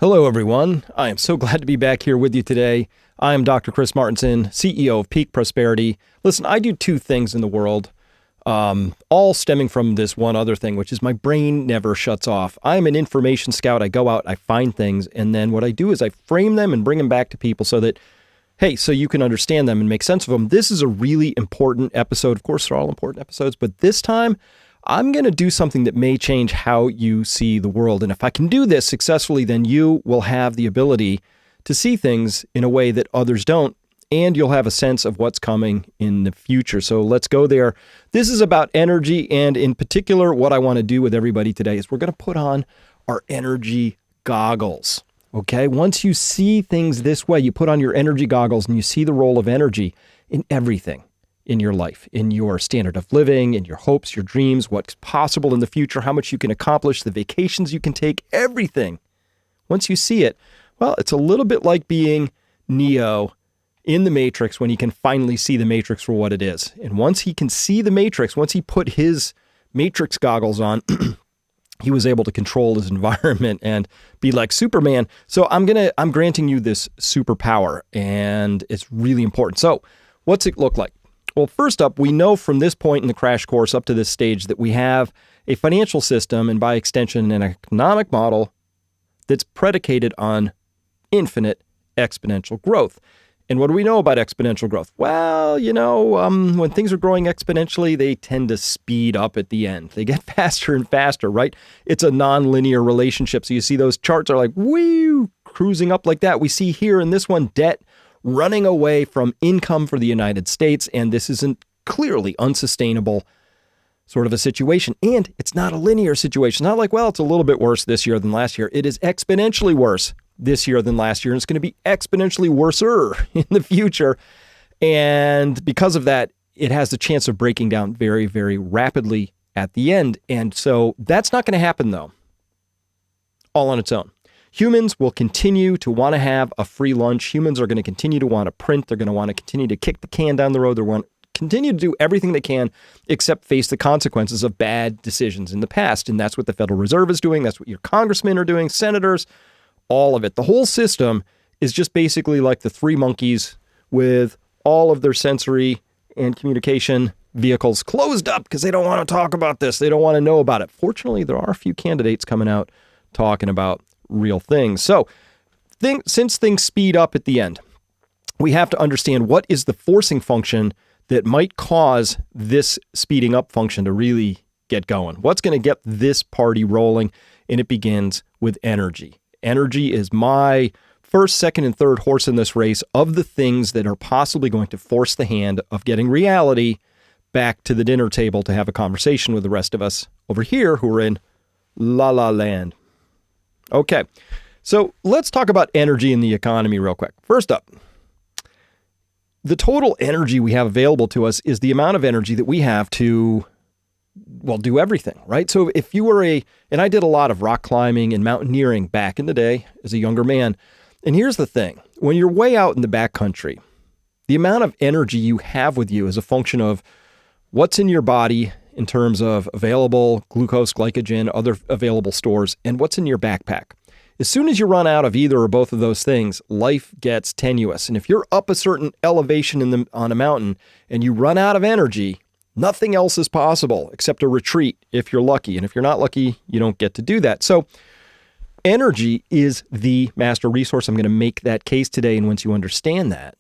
Hello, everyone. I am so glad to be back here with you today. I am Dr. Chris Martinson, CEO of Peak Prosperity. Listen, I do two things in the world, all stemming from this one other thing, which is my brain never shuts off. I'm an information scout. I go out, I find things, and then what I do is I frame them and bring them back to people so that, hey, so you can understand them and make sense of them. This is a really important episode. Of course, they're all important episodes, but this time, I'm going to do something that may change how you see the world. And if I can do this successfully, then you will have the ability to see things in a way that others don't, and you'll have a sense of what's coming in the future. So let's go there. This is about energy, and in particular, what I want to do with everybody today is we're going to put on our energy goggles. Okay? Once you see things this way, you put on your energy goggles and you see the role of energy in everything in your life, in your standard of living, in your hopes, your dreams, what's possible in the future, how much you can accomplish, the vacations you can take, everything. Once you see it, well, it's a little bit like being Neo in the Matrix when he can finally see the Matrix for what it is. And once he can see the Matrix, once he put his Matrix goggles on, he was able to control his environment and be like Superman. So I'm granting you this superpower, and it's really important. So what's it look like? Well, first up, we know from this point in the crash course up to this stage that we have a financial system and by extension an economic model that's predicated on infinite exponential growth. And what do we know about exponential growth? Well, when things are growing exponentially, they tend to speed up at the end. They get faster and faster, right? It's a nonlinear relationship. So you see those charts are like, woo, cruising up like that. We see here in this one, debt running away from income for the United States, and this isn't clearly unsustainable sort of a situation. And it's not a linear situation. Not like, well, it's a little bit worse this year than last year. It is exponentially worse this year than last year, and it's going to be exponentially worser in the future. And because of that, it has the chance of breaking down very, very rapidly at the end. And so that's not going to happen, though, all on its own. Humans will continue to want to have a free lunch. Humans are going to continue to want to print. They're going to want to continue to kick the can down the road. They want to continue to do everything they can except face the consequences of bad decisions in the past. And that's what the Federal Reserve is doing. That's what your congressmen are doing, senators, all of it. The whole system is just basically like the three monkeys with all of their sensory and communication vehicles closed up because they don't want to talk about this. They don't want to know about it. Fortunately, there are a few candidates coming out talking about real things. So since things speed up at the end, we have to understand what is the forcing function that might cause this speeding up function to really get going. What's going to get this party rolling? And it begins with energy. Energy is my first, second, and third horse in this race of the things that are possibly going to force the hand of getting reality back to the dinner table to have a conversation with the rest of us over here who are in La La Land. Okay, so let's talk about energy in the economy real quick. First up, the total energy we have available to us is the amount of energy that we have to, well, do everything, right? So if you were and I did a lot of rock climbing and mountaineering back in the day as a younger man. And here's the thing, when you're way out in the backcountry, the amount of energy you have with you is a function of what's in your body in terms of available glucose, glycogen, other available stores, and what's in your backpack. As soon as you run out of either or both of those things, life gets tenuous. And if you're up a certain elevation on a mountain and you run out of energy, nothing else is possible except a retreat if you're lucky. And if you're not lucky, you don't get to do that. So energy is the master resource. I'm going to make that case today. And once you understand that,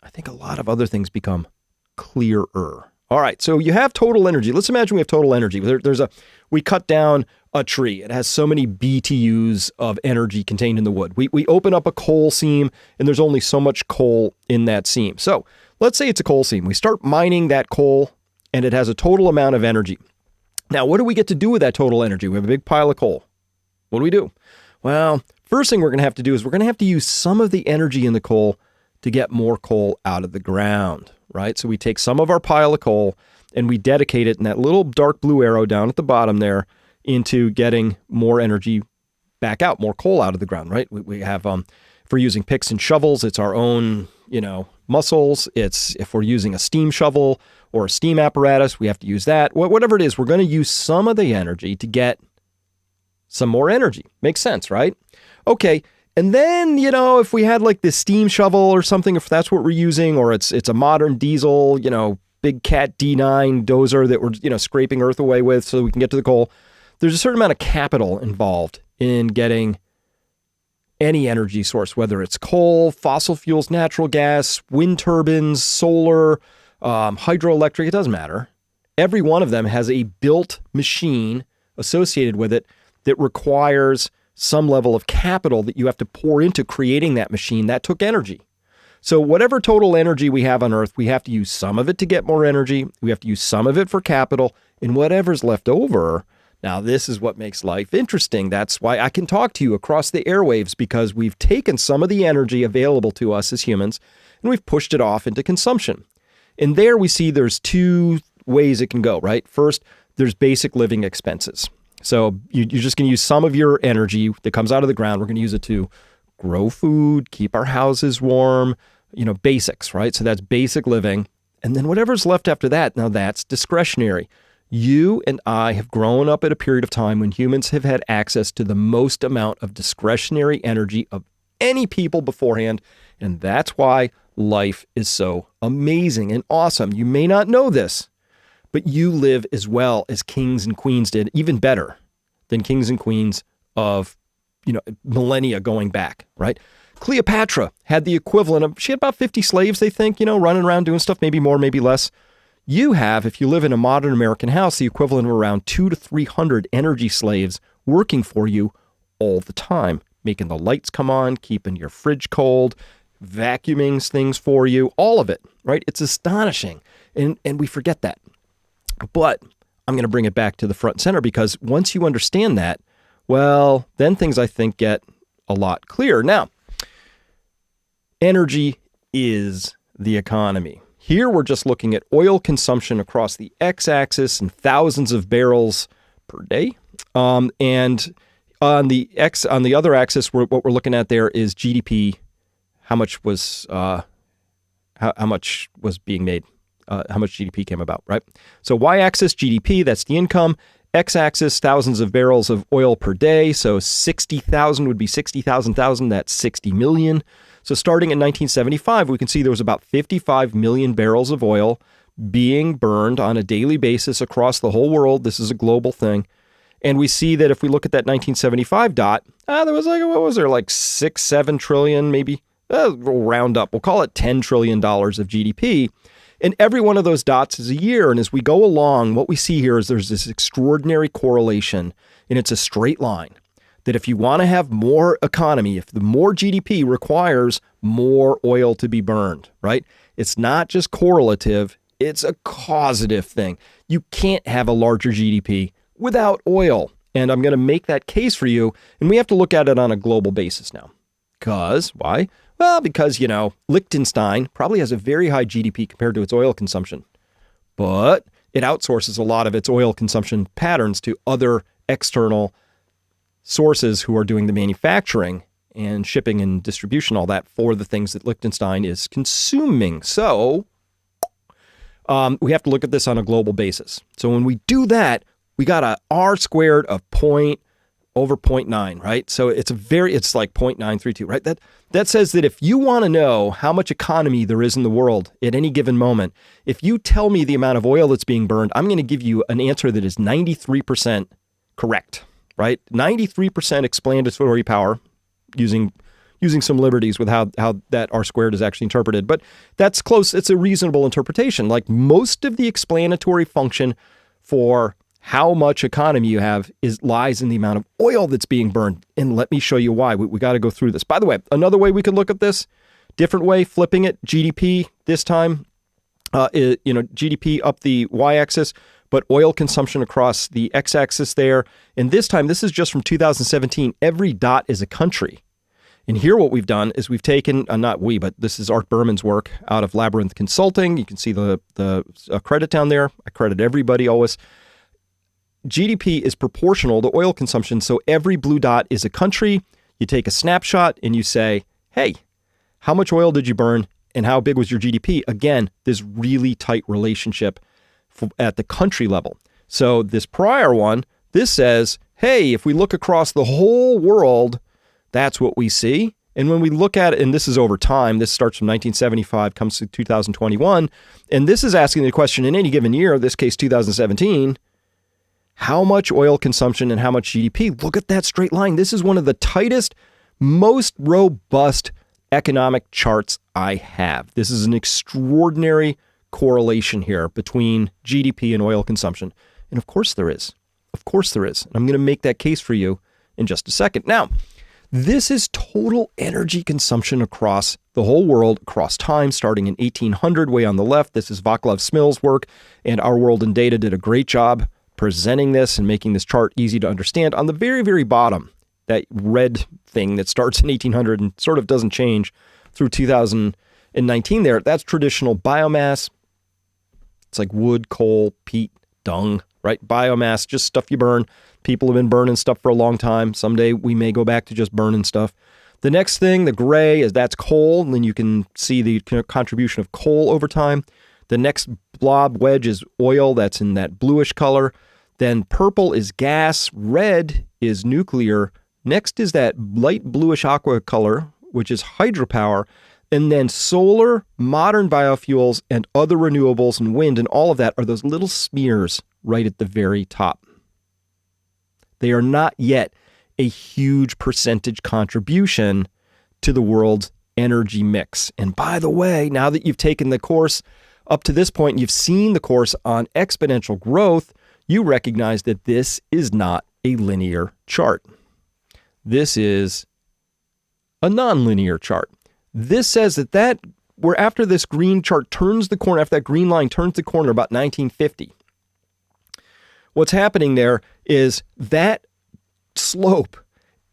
I think a lot of other things become clearer. All right, so you have total energy. Let's imagine we have total energy. We cut down a tree. It has so many BTUs of energy contained in the wood. We open up a coal seam, and there's only so much coal in that seam. So let's say it's a coal seam. We start mining that coal, and it has a total amount of energy. Now, what do we get to do with that total energy? We have a big pile of coal. What do? Well, first thing we're going to have to do is we're going to have to use some of the energy in the coal to get more coal out of the ground, right? So we take some of our pile of coal and we dedicate it in that little dark blue arrow down at the bottom there into getting more energy back out, more coal out of the ground, right? We have, if we're using picks and shovels, it's our own, muscles. It's if we're using a steam shovel or a steam apparatus, we have to use that. Whatever it is, we're going to use some of the energy to get some more energy. Makes sense, right? Okay. And then, if we had like this steam shovel or something, if that's what we're using, or it's a modern diesel, big cat D9 dozer that we're, scraping earth away with so we can get to the coal, there's a certain amount of capital involved in getting any energy source, whether it's coal, fossil fuels, natural gas, wind turbines, solar, hydroelectric, it doesn't matter. Every one of them has a built machine associated with it that requires some level of capital that you have to pour into creating that machine. That took energy. So whatever total energy we have on Earth, we have to use some of it to get more energy. We have to use some of it for capital, and whatever's left over. Now, this is what makes life interesting. That's why I can talk to you across the airwaves, because we've taken some of the energy available to us as humans and we've pushed it off into consumption. And there we see there's two ways it can go, right? First, there's basic living expenses. So you're just going to use some of your energy that comes out of the ground. We're going to use it to grow food, keep our houses warm, basics, right? So that's basic living. And then whatever's left after that, now that's discretionary. You and I have grown up at a period of time when humans have had access to the most amount of discretionary energy of any people beforehand. And that's why life is so amazing and awesome. You may not know this, but you live as well as kings and queens did, even better than kings and queens of, millennia going back, right? Cleopatra had the equivalent of, she had about 50 slaves, they think, running around doing stuff, maybe more, maybe less. You have, if you live in a modern American house, the equivalent of around 200 to 300 energy slaves working for you all the time, making the lights come on, keeping your fridge cold, vacuuming things for you, all of it, right? It's astonishing. And we forget that. But I'm going to bring it back to the front and center, because once you understand that, well, then things I think get a lot clearer. Now, energy is the economy. Here we're just looking at oil consumption across the x-axis and thousands of barrels per day. And on the other axis, what we're looking at there is GDP. How much was being made? How much GDP came about, right? So y-axis GDP, that's the income. X-axis, thousands of barrels of oil per day. So 60,000 would be 60,000, that's 60 million. So starting in 1975, we can see there was about 55 million barrels of oil being burned on a daily basis across the whole world. This is a global thing. And we see that if we look at that 1975 dot, there was like 6, 7 trillion, maybe, we'll round up. We'll call it $10 trillion of GDP. And every one of those dots is a year. And as we go along, what we see here is there's this extraordinary correlation, and it's a straight line, that if you want to have more economy, if the more GDP requires more oil to be burned, right? It's not just correlative, it's a causative thing. You can't have a larger GDP without oil. And I'm going to make that case for you. And we have to look at it on a global basis now. Why? Well, because, Liechtenstein probably has a very high GDP compared to its oil consumption, but it outsources a lot of its oil consumption patterns to other external sources who are doing the manufacturing and shipping and distribution, all that, for the things that Liechtenstein is consuming. So we have to look at this on a global basis. So when we do that, we got a R squared of 0.9, right? So it's like 0.932, right? That says that if you want to know how much economy there is in the world at any given moment, if you tell me the amount of oil that's being burned, I'm going to give you an answer that is 93% correct, right? 93% explanatory power, using some liberties with how that R squared is actually interpreted. But that's close. It's a reasonable interpretation. Like, most of the explanatory function for how much economy you have lies in the amount of oil that's being burned. And let me show you why. We got to go through this. By the way, another way we could look at this, different way, flipping it, GDP this time, GDP up the y-axis, but oil consumption across the x-axis there. And this time, this is just from 2017. Every dot is a country. And here what we've done is we've taken, not we, but this is Art Berman's work out of Labyrinth Consulting. You can see the credit down there. I credit everybody always. GDP is proportional to oil consumption. So every blue dot is a country. You take a snapshot and you say, hey, how much oil did you burn and how big was your GDP? Again, this really tight relationship at the country level. So this prior one, this says hey, if we look across the whole world, that's what we see. And when we look at it, and this is over time, this starts from 1975, comes to 2021, and this is asking the question in any given year, in this case 2017, how much oil consumption and how much GDP? Look at that straight line. This is one of the tightest, most robust economic charts I have. This is an extraordinary correlation here between GDP and oil consumption. And of course there is. Of course there is. And I'm going to make that case for you in just a second. Now, this is total energy consumption across the whole world, across time, starting in 1800, way on the left. This is Vaclav Smil's work, and Our World in Data did a great job presenting this and making this chart easy to understand. On the very, very bottom, that red thing that starts in 1800 and sort of doesn't change through 2019 there, that's traditional biomass. It's like wood, coal, peat, dung, right? Biomass, just stuff you burn. People have been burning stuff for a long time. Someday we may go back to just burning stuff. The next thing, the gray, is that's coal. And then you can see the contribution of coal over time. The next blob wedge is oil. That's in that bluish color. Then purple is gas. Red is nuclear. Next is that light bluish aqua color, which is hydropower. And then solar, modern biofuels, and other renewables and wind and all of that are those little smears right at the very top. They are not yet a huge percentage contribution to the world's energy mix. And by the way, now that you've taken the course up to this point, you've seen the course on exponential growth, you recognize that this is not a linear chart. This is a nonlinear chart. This says that where after this green chart turns the corner, after that green line turns the corner about 1950, what's happening there is that slope,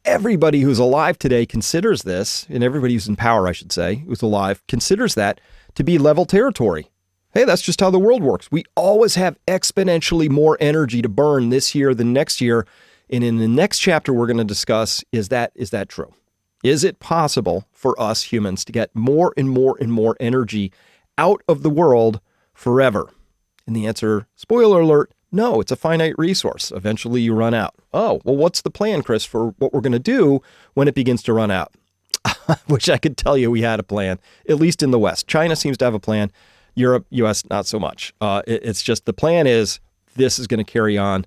everybody who's alive today considers this, and everybody who's in power, I should say, who's alive, considers that to be level territory. Hey, that's just how the world works. We always have exponentially more energy to burn this year than next year. And in the next chapter, we're going to discuss, is that true? Is it possible for us humans to get more and more and more energy out of the world forever? And the answer, spoiler alert, no, it's a finite resource. Eventually you run out. Oh, well, what's the plan, Chris, for what we're going to do when it begins to run out? Wish I could tell you we had a plan, at least in the West. China seems to have a plan. Europe, U.S., not so much. It's just the plan is this is going to carry on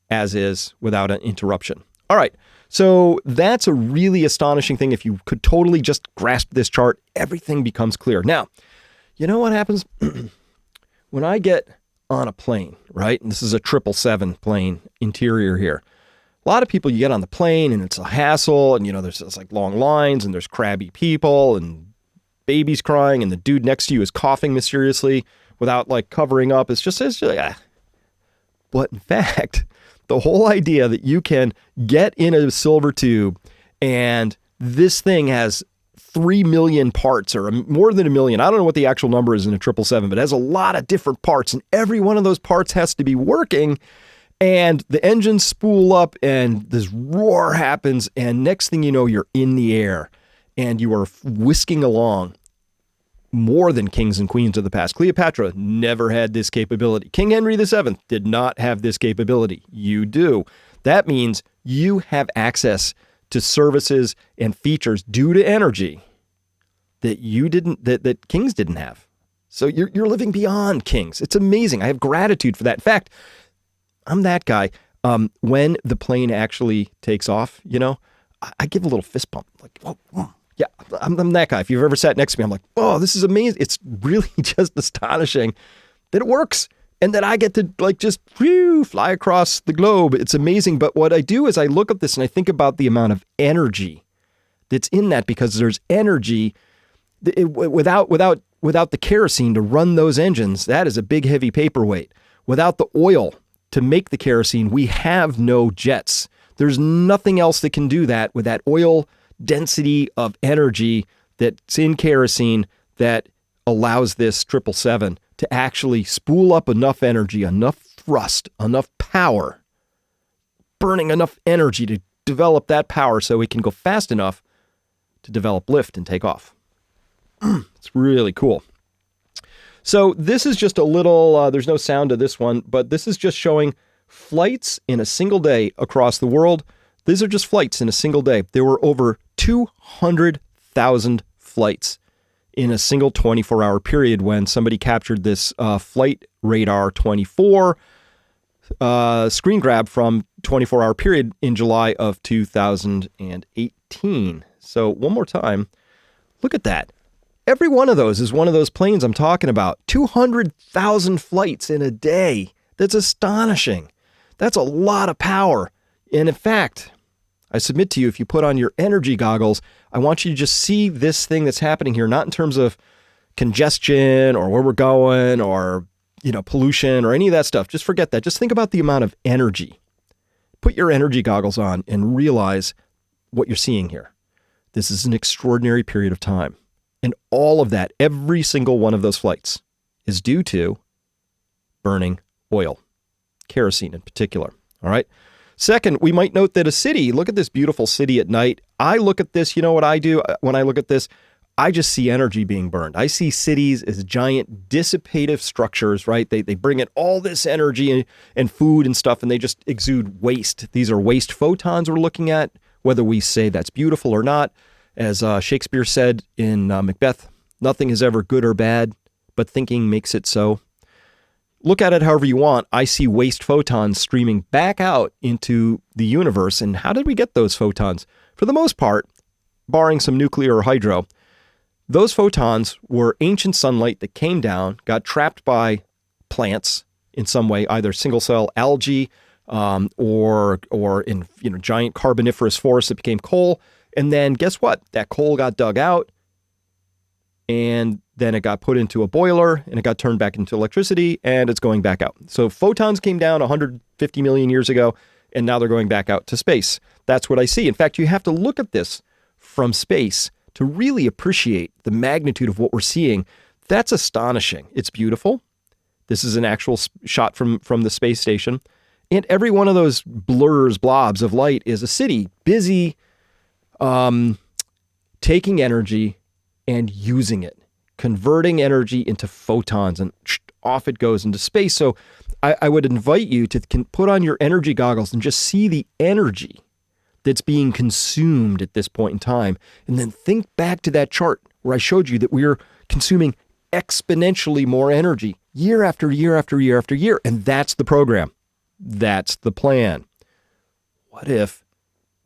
as is without an interruption. All right. So that's a really astonishing thing. If you could totally just grasp this chart, everything becomes clear. Now, you know what happens when I get on a plane, right? And this is a 777 plane interior here. A lot of people, you get on the plane and it's a hassle, and there's like long lines and there's crabby people and babies crying and the dude next to you is coughing mysteriously without like covering up. It's just like, ah. But in fact, the whole idea that you can get in a silver tube and this thing has 3 million parts or more than 1 million. I don't know what the actual number is in a 777, but it has a lot of different parts, and every one of those parts has to be working, and the engines spool up and this roar happens, and next thing you know, you're in the air and you are whisking along. More than kings and queens of the past. Cleopatra never had this capability. King Henry VII did not have this capability. You do. That means you have access to services and features due to energy that that kings didn't have. So you're living beyond kings. It's amazing. I have gratitude for that. In fact, I'm that guy. When the plane actually takes off, I give a little fist bump, like, whoa. Yeah, I'm that guy. If you've ever sat next to me, I'm like, oh, this is amazing. It's really just astonishing that it works and that I get to just fly across the globe. It's amazing. But what I do is I look at this and I think about the amount of energy that's in that, because there's energy without the kerosene to run those engines. That is a big, heavy paperweight. Without the oil to make the kerosene, we have no jets. There's nothing else that can do that with that oil density of energy that's in kerosene that allows this 777 to actually spool up enough energy, enough thrust, enough power, burning enough energy to develop that power so it can go fast enough to develop lift and take off. It's really cool. So this is just a little, there's no sound to this one, but this is just showing flights in a single day across the world. These are just flights in a single day. There were over 200,000 flights in a single 24-hour period when somebody captured this Flight Radar 24 screen grab from 24-hour period in July of 2018. So one more time, look at that. Every one of those is one of those planes I'm talking about. 200,000 flights in a day. That's astonishing. That's a lot of power. And in fact, I submit to you, if you put on your energy goggles, I want you to just see this thing that's happening here, not in terms of congestion or where we're going or, pollution or any of that stuff. Just forget that. Just think about the amount of energy. Put your energy goggles on and realize what you're seeing here. This is an extraordinary period of time. And all of that, every single one of those flights is due to burning oil, kerosene in particular. All right. Second, we might note that a city, look at this beautiful city at night. I look at this, you know what I do when I look at this? I just see energy being burned. I see cities as giant dissipative structures, right? They bring in all this energy and food and stuff, and they just exude waste. These are waste photons we're looking at, whether we say that's beautiful or not. As Shakespeare said in Macbeth, nothing is ever good or bad, but thinking makes it so. Look at it however you want. I see waste photons streaming back out into the universe. And how did we get those photons? For the most part, barring some nuclear or hydro, those photons were ancient sunlight that came down, got trapped by plants in some way, either single cell algae or in giant carboniferous forests that became coal. And then guess what? That coal got dug out and then it got put into a boiler and it got turned back into electricity and it's going back out. So photons came down 150 million years ago and now they're going back out to space. That's what I see. In fact, you have to look at this from space to really appreciate the magnitude of what we're seeing. That's astonishing. It's beautiful. This is an actual shot from the space station. And every one of those blobs of light is a city busy taking energy and using it, converting energy into photons, and off it goes into space. So I would invite you to put on your energy goggles and just see the energy that's being consumed at this point in time. And then think back to that chart where I showed you that we're consuming exponentially more energy year after year after year after year. And that's the program. That's the plan. What if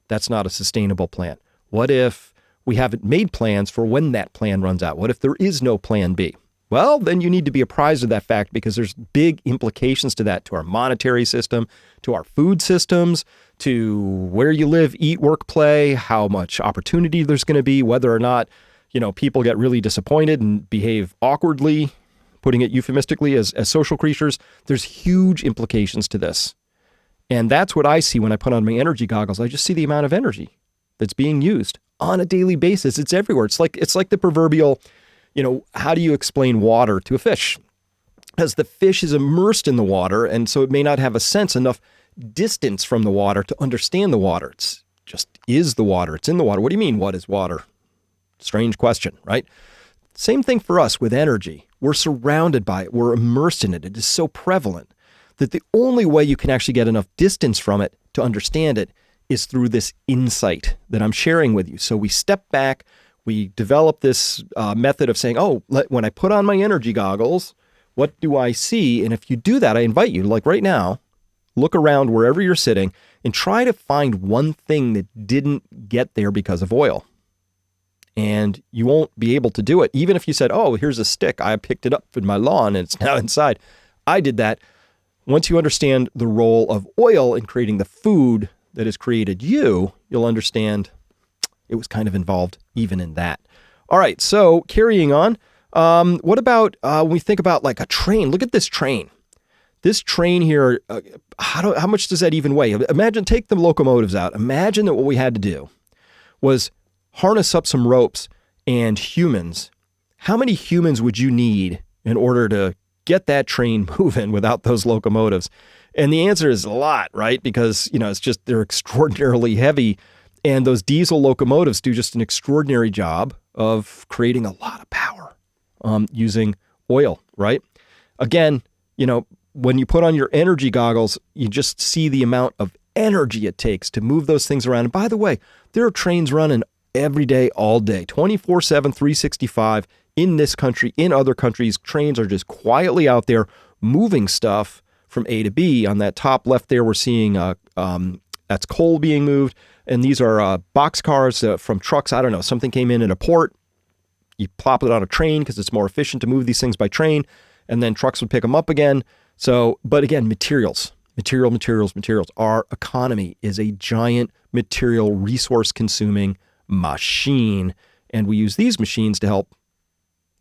that's not a sustainable plan? What if we haven't made plans for when that plan runs out? What if there is no plan B? Well, then you need to be apprised of that fact because there's big implications to that, to our monetary system, to our food systems, to where you live, eat, work, play, how much opportunity there's going to be, whether or not, people get really disappointed and behave awkwardly, putting it euphemistically as social creatures. There's huge implications to this. And that's what I see when I put on my energy goggles. I just see the amount of energy that's being used on a daily basis. It's everywhere. It's like the proverbial, how do you explain water to a fish? Because the fish is immersed in the water, and so it may not have enough distance from the water to understand the water. It's just is the water. It's in the water. What do you mean, what is water? Strange question, right? Same thing for us with energy. We're surrounded by it. We're immersed in it. It is so prevalent that the only way you can actually get enough distance from it to understand it is through this insight that I'm sharing with you. So we step back, we develop this method of saying, when I put on my energy goggles, what do I see? And if you do that, I invite you, like right now, look around wherever you're sitting and try to find one thing that didn't get there because of oil. And you won't be able to do it. Even if you said, here's a stick, I picked it up in my lawn and it's now inside. I did that. Once you understand the role of oil in creating the food that has created you'll understand it was kind of involved even in that. All right, so carrying on. What about when we think about like a train? Look at this train. This train here, how much does that even weigh? Imagine, take the locomotives out. Imagine that what we had to do was harness up some ropes and humans. How many humans would you need in order to get that train moving without those locomotives? And the answer is a lot, right? Because, it's just, they're extraordinarily heavy. And those diesel locomotives do just an extraordinary job of creating a lot of power using oil, right? Again, when you put on your energy goggles, you just see the amount of energy it takes to move those things around. And by the way, there are trains running every day, all day, 24/7, 365 in this country, in other countries. Trains are just quietly out there moving stuff from A to B. On that top left there, we're seeing that's coal being moved. And these are boxcars from trucks. I don't know, something came in at a port. You plop it on a train because it's more efficient to move these things by train. And then trucks would pick them up again. So, but again, materials. Our economy is a giant material resource consuming machine. And we use these machines to help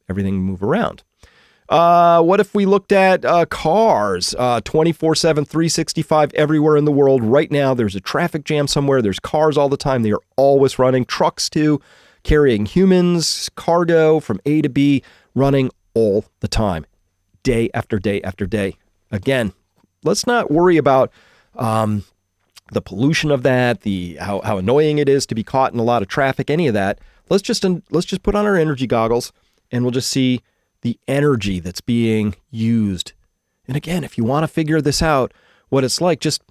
everything move around. What if we looked at cars 24/7, 365 everywhere in the world right now? There's a traffic jam somewhere. There's cars all the time. They are always running. Trucks too, carrying humans, cargo from A to B, running all the time, day after day after day. Again, let's not worry about the pollution of that, how annoying it is to be caught in a lot of traffic, any of that. Let's just put on our energy goggles and we'll just see the energy that's being used. And again, if you want to figure this out, what it's like, just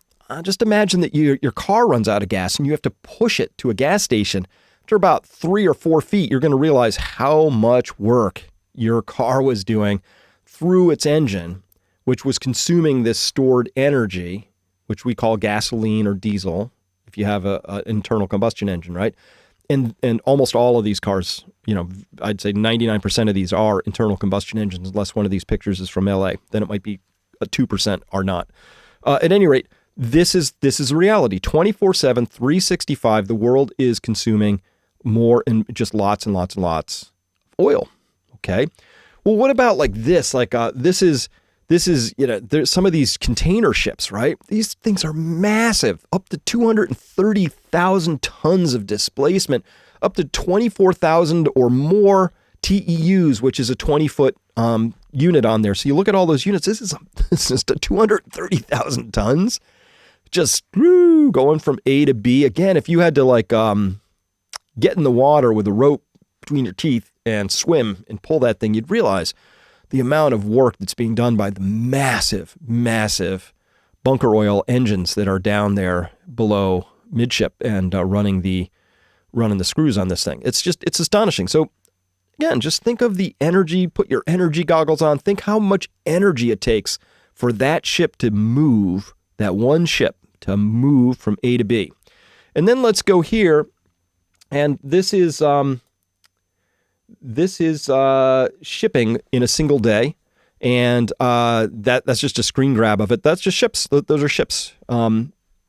imagine that your car runs out of gas and you have to push it to a gas station. After about 3 or 4 feet, you're going to realize how much work your car was doing through its engine, which was consuming this stored energy, which we call gasoline or diesel, if you have an internal combustion engine, right? And almost all of these cars, I'd say 99% of these are internal combustion engines, unless one of these pictures is from LA. Then it might be 2% are not. At any rate, this is a reality. 24/7, 365, the world is consuming more and just lots and lots and lots of oil. Okay. Well, what about like this? Like this is there's some of these container ships, right? These things are massive, up to 230,000 tons of displacement, up to 24,000 or more TEUs, which is a 20-foot unit on there. So you look at all those units. This is 230,000 tons, just going from A to B. Again, if you had to get in the water with a rope between your teeth and swim and pull that thing, you'd realize the amount of work that's being done by the massive, massive bunker oil engines that are down there below midship and running the screws on this thing. It's astonishing. So again, just think of the energy, put your energy goggles on, think how much energy it takes for that ship to move, that one ship to move from A to B. And then let's go here. And this is shipping in a single day, and that's just a screen grab of it. That's just ships. Those are ships.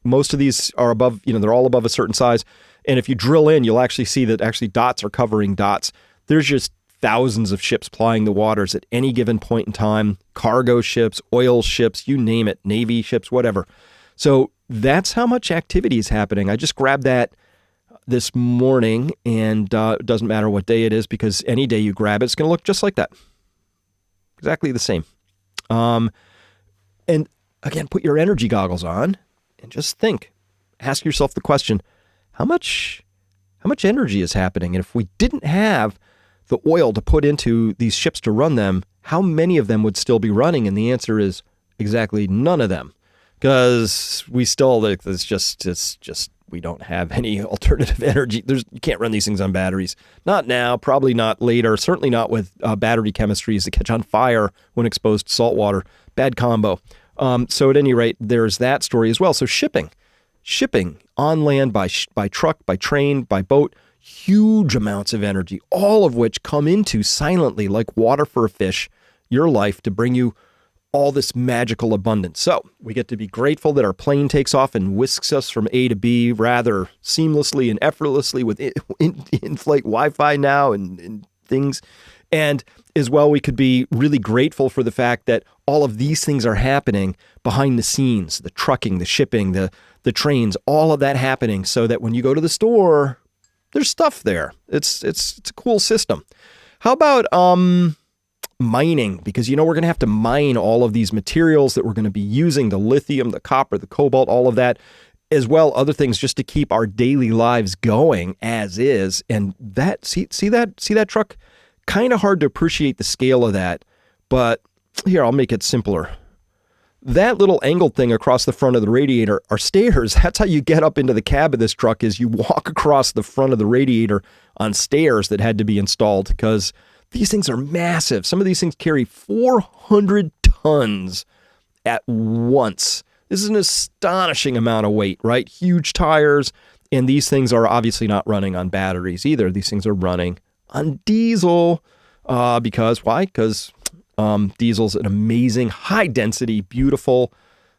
Most of these are above, they're all above a certain size. And if you drill in, you'll actually see that actually dots are covering dots. There's just thousands of ships plying the waters at any given point in time. Cargo ships, oil ships, you name it, Navy ships, whatever. So that's how much activity is happening. I just grabbed that this morning, and it doesn't matter what day it is, because any day you grab it, it's going to look just like that. Exactly the same. And again, put your energy goggles on and just think. Ask yourself the question, how much energy is happening? And if we didn't have the oil to put into these ships to run them, how many of them would still be running? And the answer is exactly none of them. Because we still, we don't have any alternative energy. You can't run these things on batteries. Not now, probably not later, certainly not with battery chemistries that catch on fire when exposed to salt water. Bad combo. So at any rate, there's that story as well. So shipping on land by truck, by train, by boat, huge amounts of energy, all of which come into silently like water for a fish, your life, to bring you all this magical abundance. So we get to be grateful that our plane takes off and whisks us from A to B rather seamlessly and effortlessly with in-flight Wi-Fi now and things. And as well, we could be really grateful for the fact that all of these things are happening behind the scenes, the trucking, the shipping, the trains, all of that happening, so that when you go to the store, there's stuff there. It's a cool system. How about mining? Because we're going to have to mine all of these materials that we're going to be using, the lithium, the copper, the cobalt, all of that, as well, other things just to keep our daily lives going as is. And that see that truck? Kind of hard to appreciate the scale of that, but here, I'll make it simpler. that little angled thing across the front of the radiator are stairs. That's how you get up into the cab of this truck, is you walk across the front of the radiator on stairs that had to be installed, because these things are massive. Some of these things carry 400 tons at once. This is an astonishing amount of weight, right? Huge tires. And these things are obviously not running on batteries either. These things are running on diesel. Because why? Because diesel's an amazing, high density, beautiful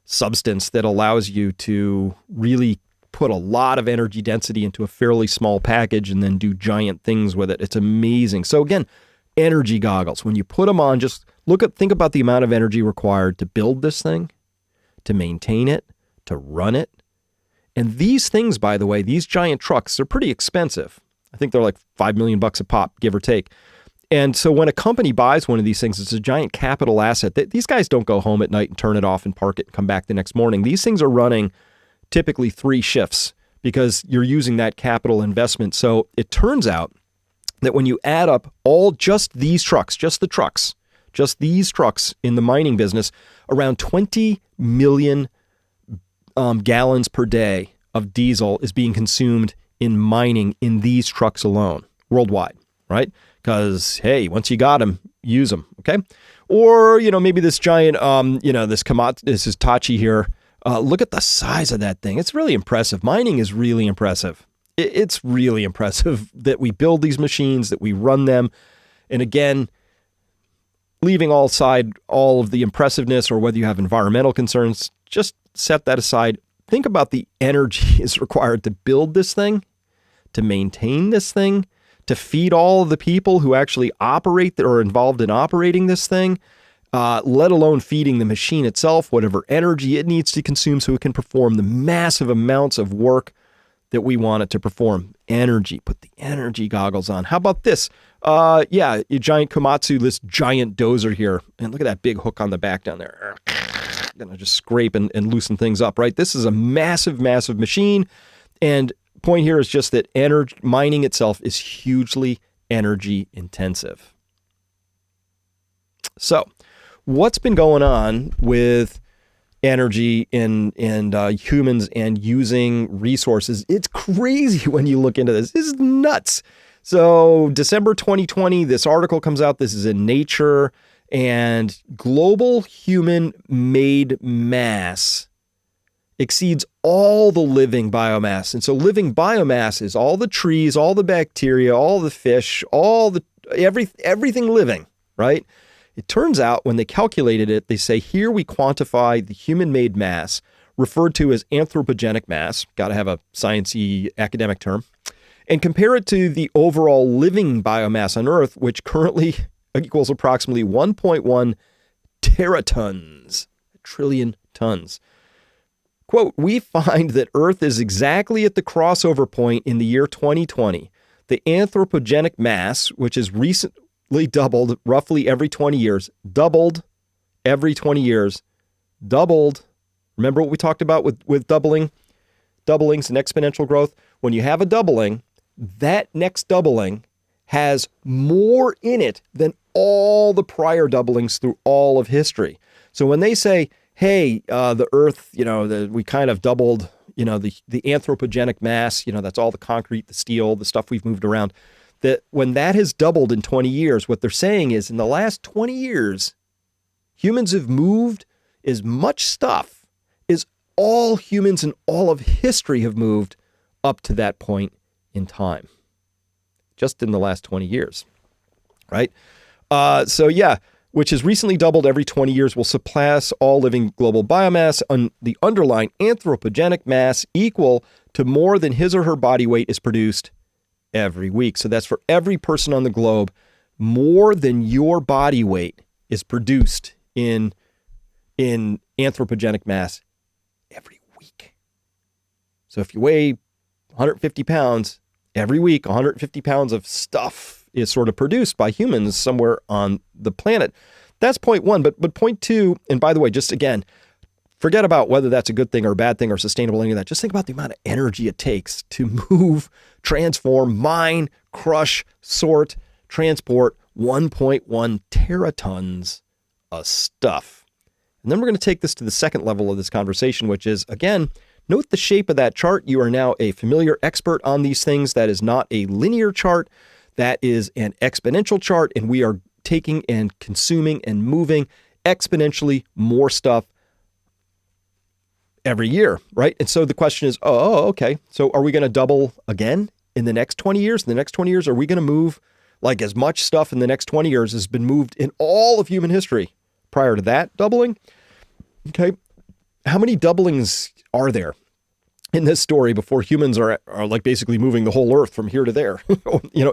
substance that allows you to really put a lot of energy density into a fairly small package and then do giant things with it. It's amazing. So again, energy goggles, when you put them on, just think about the amount of energy required to build this thing, to maintain it, to run it. And these things, by the way, these giant trucks, they're pretty expensive. I think they're like $5 million a pop, give or take. And so when a company buys one of these things, it's a giant capital asset. These guys don't go home at night and turn it off and park it and come back the next morning. These things are running typically 3 shifts because you're using that capital investment. So it turns out that when you add up just these trucks, just these trucks in the mining business, around 20 million gallons per day of diesel is being consumed in mining in these trucks alone worldwide, right? Because, hey, once you got them, use them, okay? Or, maybe this giant, this is Tachi here. Look at the size of that thing. It's really impressive. Mining is really impressive. It's really impressive that we build these machines, that we run them. And again, leaving aside all of the impressiveness or whether you have environmental concerns, just set that aside. Think about the energy is required to build this thing, to maintain this thing, to feed all of the people who actually operate or are involved in operating this thing, let alone feeding the machine itself, whatever energy it needs to consume so it can perform the massive amounts of work that we want it to perform. Energy, put the energy goggles on. How about this? A giant Komatsu, this giant dozer here. And look at that big hook on the back down there. Gonna just scrape and loosen things up, right? This is a massive, massive machine. And point here is just that mining itself is hugely energy intensive. So what's been going on with energy and humans and using resources? It's crazy when you look into this. This is nuts. So December 2020, this article comes out. This is in Nature, and global human-made mass exceeds all the living biomass. And so living biomass is all the trees, all the bacteria, all the fish, everything living, right? It turns out when they calculated it, they say here we quantify the human-made mass, referred to as anthropogenic mass, got to have a sciencey academic term, and compare it to the overall living biomass on Earth, which currently equals approximately 1.1 teratons, a trillion tons. Quote, we find that Earth is exactly at the crossover point in the year 2020. The anthropogenic mass, which is recently doubled roughly every 20 years, doubled every 20 years, doubled. Remember what we talked about with doublings and exponential growth? When you have a doubling, that next doubling has more in it than all the prior doublings through all of history. So when they say, hey, the Earth, we kind of doubled, the anthropogenic mass, that's all the concrete, the steel, the stuff we've moved around, that when that has doubled in 20 years, what they're saying is in the last 20 years, humans have moved as much stuff as all humans in all of history have moved up to that point in time. Just in the last 20 years, right? Which has recently doubled every 20 years, will surpass all living global biomass. The underlying anthropogenic mass equal to more than his or her body weight is produced every week. So that's for every person on the globe, more than your body weight is produced in anthropogenic mass every week. So if you weigh 150 pounds, every week, 150 pounds of stuff is sort of produced by humans somewhere on the planet. That's point one. But point two, and by the way, just again, forget about whether that's a good thing or a bad thing or sustainable, any of that. Just think about the amount of energy it takes to move, transform, mine, crush, sort, transport 1.1 teratons of stuff. And then we're going to take this to the second level of this conversation, which is, again, note the shape of that chart. You are now a familiar expert on these things. That is not a linear chart. That is an exponential chart, and we are taking and consuming and moving exponentially more stuff every year, right? And so the question is, okay, so are we going to double again in the next 20 years? In the next 20 years, are we going to move like as much stuff in the next 20 years has been moved in all of human history prior to that doubling? Okay, how many doublings are there in this story before humans are like basically moving the whole Earth from here to there,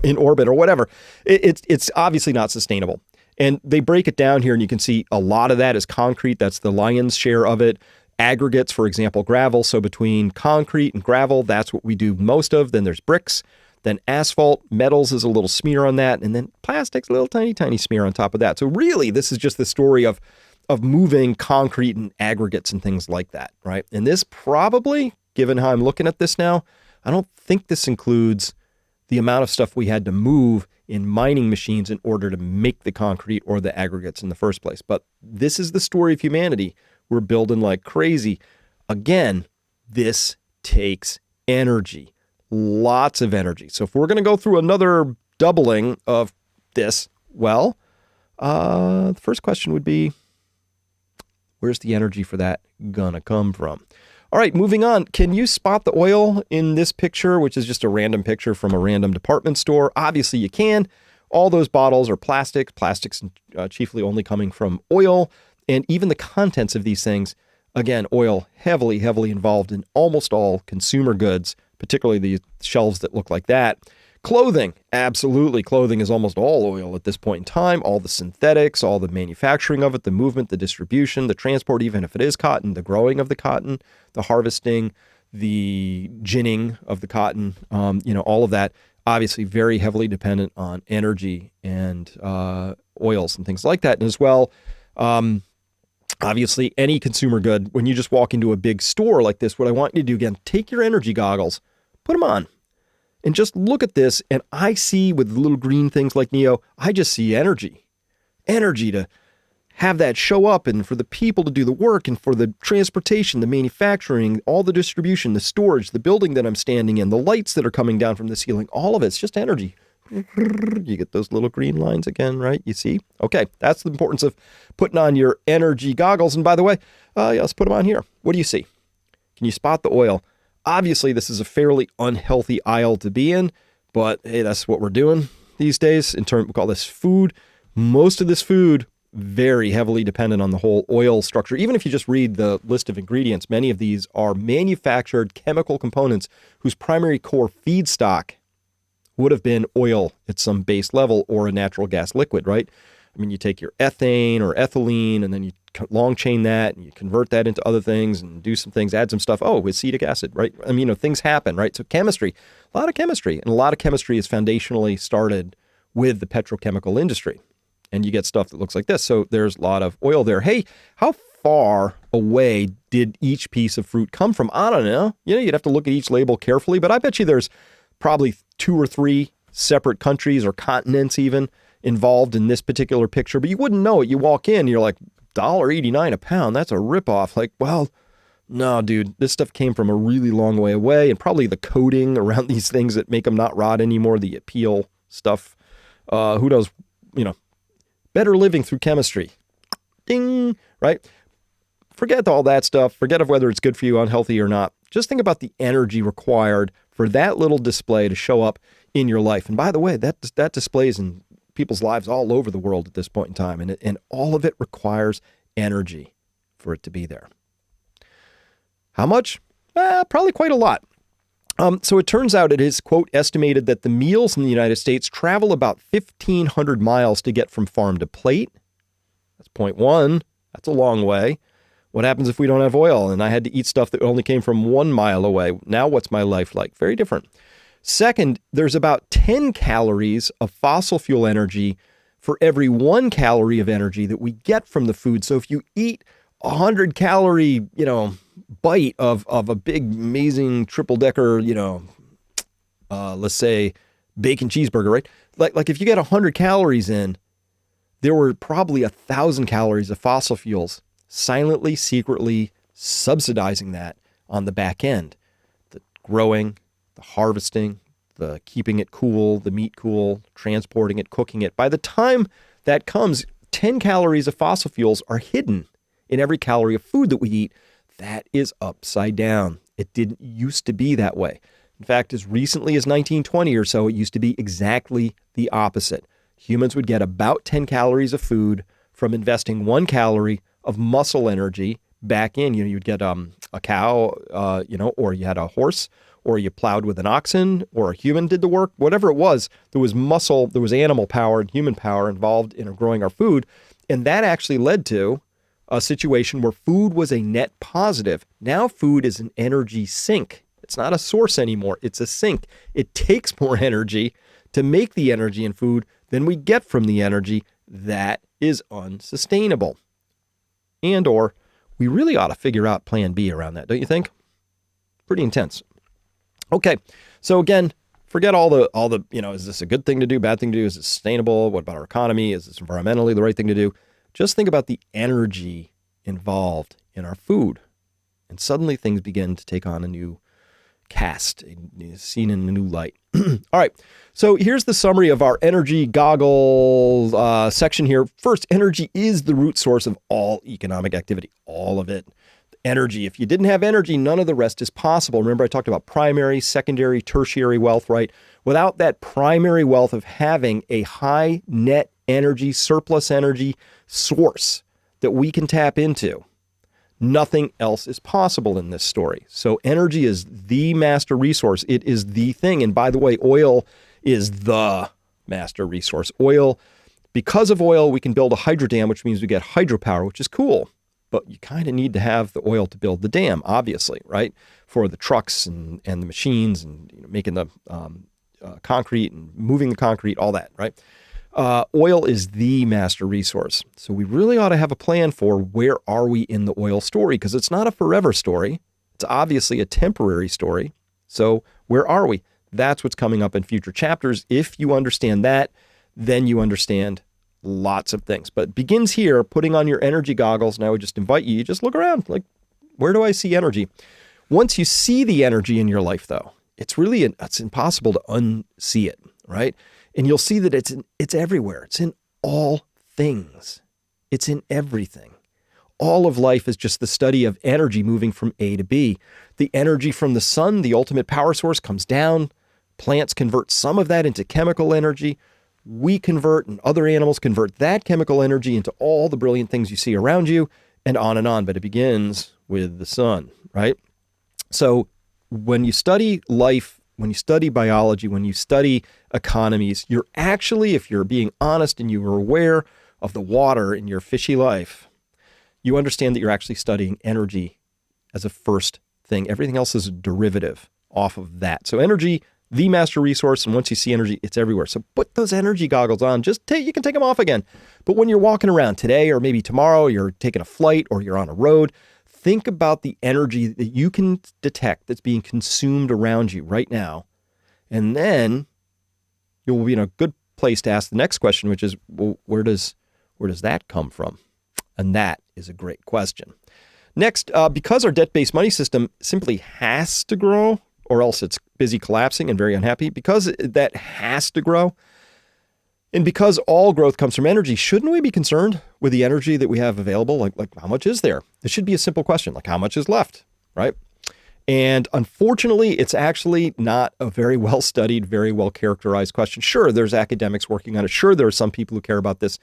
in orbit or whatever? It's obviously not sustainable. And they break it down here, and you can see a lot of that is concrete. That's the lion's share of it. Aggregates, for example, gravel. So between concrete and gravel, that's what we do most of. Then there's bricks. Then asphalt. Metals is a little smear on that. And then plastics, a little tiny, tiny smear on top of that. So really, this is just the story of moving concrete and aggregates and things like that, right? And this probably, given how I'm looking at this now, I don't think this includes the amount of stuff we had to move in mining machines in order to make the concrete or the aggregates in the first place. But this is the story of humanity. We're building like crazy. Again, this takes energy, lots of energy. So if we're going to go through another doubling of this, well, the first question would be, where's the energy for that gonna come from? All right, moving on. Can you spot the oil in this picture, which is just a random picture from a random department store? Obviously you can. All those bottles are plastics chiefly only coming from oil. And even the contents of these things, again, oil heavily, heavily involved in almost all consumer goods, particularly the shelves that look like that. Clothing, absolutely. Clothing is almost all oil at this point in time. All the synthetics, all the manufacturing of it, the movement, the distribution, the transport, even if it is cotton, the growing of the cotton, the harvesting, the ginning of the cotton, all of that, obviously very heavily dependent on energy and oils and things like that. And as well, obviously, any consumer good, when you just walk into a big store like this, what I want you to do, again, take your energy goggles, put them on, and just look at this. And I see with little green things like Neo, I just see energy to have that show up and for the people to do the work and for the transportation, the manufacturing, all the distribution, the storage, the building that I'm standing in, the lights that are coming down from the ceiling, all of it's just energy. You get those little green lines again, right? You see? Okay, that's the importance of putting on your energy goggles. And by the way, let's put them on here. What do you see? Can you spot the oil? Obviously, this is a fairly unhealthy aisle to be in, but hey, that's what we're doing these days. We call this food. Most of this food, very heavily dependent on the whole oil structure. Even if you just read the list of ingredients, many of these are manufactured chemical components whose primary core feedstock would have been oil at some base level or a natural gas liquid, right? I mean, you take your ethane or ethylene and then you long chain that and you convert that into other things and do some things, add some stuff. Oh, acetic acid, right? I mean, things happen, right? So chemistry, a lot of chemistry, and a lot of chemistry is foundationally started with the petrochemical industry. And you get stuff that looks like this. So there's a lot of oil there. Hey, how far away did each piece of fruit come from? I don't know. You'd have to look at each label carefully, but I bet you there's probably 2 or 3 separate countries or continents even involved in this particular picture, but you wouldn't know it. You walk in, you're like, $1.89 a pound. That's a ripoff. Like, well, no, dude, this stuff came from a really long way away, and probably the coating around these things that make them not rot anymore, the appeal stuff. Who knows, better living through chemistry. Ding, right? Forget all that stuff. Forget of whether it's good for you, unhealthy or not. Just think about the energy required for that little display to show up in your life. And by the way, that displays in people's lives all over the world at this point in time. And all of it requires energy for it to be there. How much? Probably quite a lot. So it turns out it is, quote, estimated that the meals in the United States travel about 1,500 miles to get from farm to plate. That's point one. That's a long way. What happens if we don't have oil and I had to eat stuff that only came from 1 mile away? Now what's my life like? Very different. Second, there's about 10 calories of fossil fuel energy for every 1 calorie of energy that we get from the food. So if you eat 100 calorie, bite of a big, amazing triple decker, let's say bacon cheeseburger, right? Like if you get 100 calories in, there were probably 1,000 calories of fossil fuels silently, secretly subsidizing that on the back end. The growing, the harvesting, the keeping it cool, the meat cool, transporting it, cooking it. By the time that comes, 10 calories of fossil fuels are hidden in every calorie of food that we eat. That is upside down. It didn't used to be that way. In fact, as recently as 1920 or so, it used to be exactly the opposite. Humans would get about 10 calories of food from investing 1 calorie of muscle energy back in. You'd get a cow, or you had a horse, or you plowed with an oxen, or a human did the work. Whatever it was, there was muscle, there was animal power and human power involved in growing our food. And that actually led to a situation where food was a net positive. Now food is an energy sink. It's not a source anymore. It's a sink. It takes more energy to make the energy in food than we get from the energy. That is unsustainable. And or we really ought to figure out plan B around that, don't you think? Pretty intense. Okay. So again, forget all the, is this a good thing to do, bad thing to do? Is it sustainable? What about our economy? Is this environmentally the right thing to do? Just think about the energy involved in our food. And suddenly things begin to take on a new cast, seen in a new light. All right. So here's the summary of our energy goggle section here. First, energy is the root source of all economic activity, all of it. Energy. If you didn't have energy, none of the rest is possible. Remember, I talked about primary, secondary, tertiary wealth, right? Without that primary wealth of having a high net energy, surplus energy source that we can tap into, nothing else is possible in this story. So energy is the master resource. It is the thing. And by the way, oil is the master resource. Oil, because of oil, we can build a hydro dam, which means we get hydropower, which is cool. But you kind of need to have the oil to build the dam, obviously, right? For the trucks and the machines and making the concrete and moving the concrete, all that, right? Oil is the master resource. So we really ought to have a plan for where are we in the oil story, because it's not a forever story. It's obviously a temporary story. So where are we? That's what's coming up in future chapters. If you understand that, then you understand lots of things. But it begins here, putting on your energy goggles. And I would just invite you, just look around. Like, where do I see energy? Once you see the energy in your life, though, it's impossible to unsee it, right? And you'll see that it's everywhere. It's in all things. It's in everything. All of life is just the study of energy moving from A to B. The energy from the sun, the ultimate power source, comes down. Plants convert some of that into chemical energy. We convert, and other animals convert that chemical energy into all the brilliant things you see around you, and on and on. But it begins with the sun, right? So when you study life, when you study biology, when you study economies, you're actually, if you're being honest and you are aware of the water in your fishy life, you understand that you're actually studying energy as a first thing. Everything else is a derivative off of that. So energy, the master resource, and once you see energy, it's everywhere. So put those energy goggles on. You can take them off again. But when you're walking around today or maybe tomorrow, you're taking a flight or you're on a road, think about the energy that you can detect that's being consumed around you right now. And then you'll be in a good place to ask the next question, which is, well, where does that come from? And that is a great question. Next, because our debt-based money system simply has to grow, or else it's busy collapsing and very unhappy, because that has to grow, and because all growth comes from energy, shouldn't we be concerned with the energy that we have available? Like how much is there? This should be a simple question, like how much is left, right? And unfortunately, it's actually not a very well-studied, very well-characterized question. Sure, there's academics working on it. Sure, there are some people who care about this.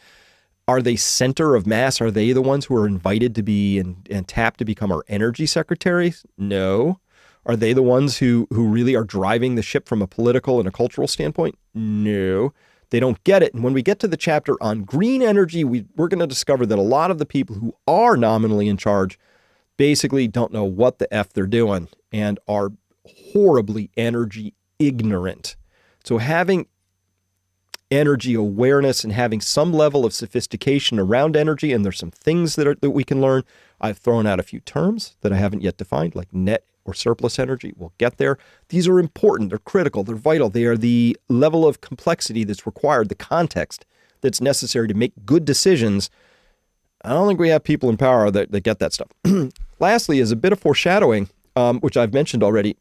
Are they center of mass? Are they the ones who are invited to be and tapped to become our energy secretaries? No. Are they the ones who really are driving the ship from a political and a cultural standpoint? No. They don't get it. And when we get to the chapter on green energy, we're going to discover that a lot of the people who are nominally in charge basically don't know what the F they're doing and are horribly energy ignorant. So having energy awareness and having some level of sophistication around energy, and there's some things that we can learn. I've thrown out a few terms that I haven't yet defined, like net or surplus energy. We'll get there. These are important. They're critical. They're vital. They are the level of complexity that's required, the context that's necessary to make good decisions I don't think we have people in power that get that stuff. Lastly, is a bit of foreshadowing, which I've mentioned already.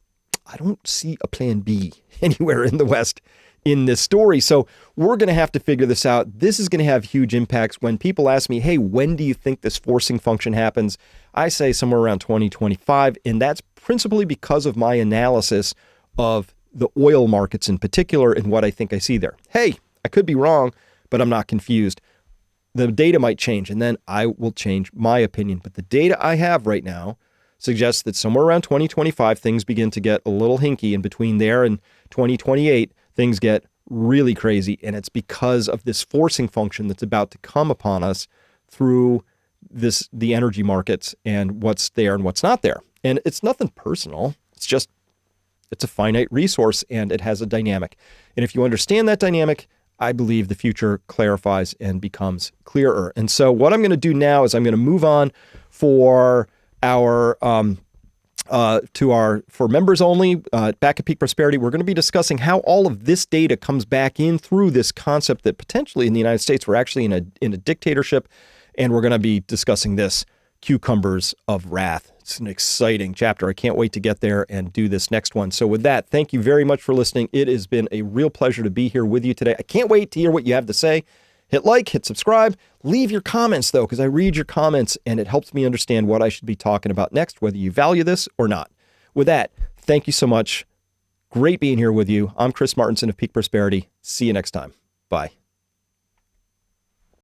I don't see a plan B anywhere in the West in this story. So we're going to have to figure this out. This is going to have huge impacts. When people ask me, hey, when do you think this forcing function happens? I say somewhere around 2025. And that's principally because of my analysis of the oil markets in particular and what I think I see there. Hey, I could be wrong, but I'm not confused. The data might change, and then I will change my opinion. But the data I have right now suggests that somewhere around 2025, things begin to get a little hinky, and between there and 2028, things get really crazy. And it's because of this forcing function that's about to come upon us through the energy markets and what's there and what's not there. And it's nothing personal. It's a finite resource, and it has a dynamic. And if you understand that dynamic, I believe the future clarifies and becomes clearer. And so what I'm going to do now is I'm going to move on for our for members only back at Peak Prosperity. We're going to be discussing how all of this data comes back in through this concept that potentially in the United States we're actually in a dictatorship, and we're going to be discussing this cucumbers of wrath. It's an exciting chapter. I can't wait to get there and do this next one. So with that, thank you very much for listening. It has been a real pleasure to be here with you today. I can't wait to hear what you have to say. Hit like, hit subscribe, leave your comments though, because I read your comments and it helps me understand what I should be talking about next, whether you value this or not. With that, thank you so much. Great being here with you. I'm Chris Martenson of Peak Prosperity. See you next time. Bye.